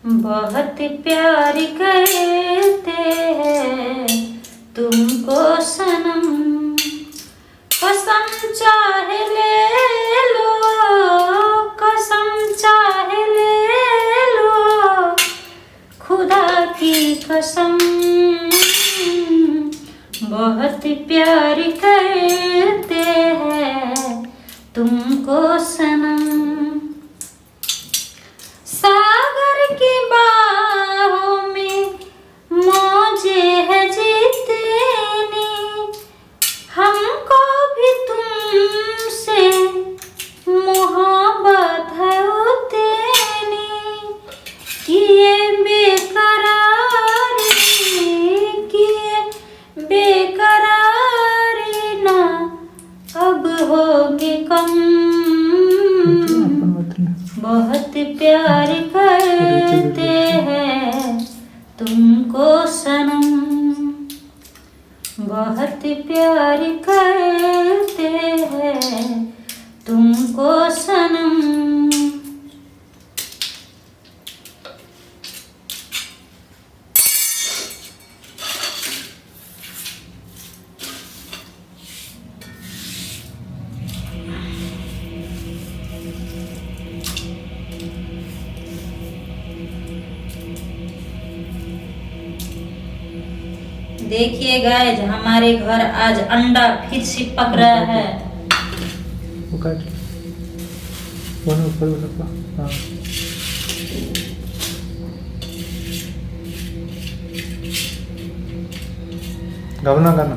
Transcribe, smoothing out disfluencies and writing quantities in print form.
बहुत प्यार करते हैं तुमको सनम, कसम चाहे ले लो, कसम चाहे ले लो, खुदा की कसम। बहुत प्यार करते हैं तुमको सनम, सागर की बाहों में मौजे है जितनी, हमको भी तुमसे मोहब्बत है उतनी, किए बेकरारी ना अब होगी कम। बहुत प्यार करते हैं तुमको सनम, बहुत प्यार करते हैं तुमको सनम। देखिए गाइस, हमारे घर आज अंडा फिर से पक रहा है। वो काट वन ऊपर वाला। हाँ गाना गाना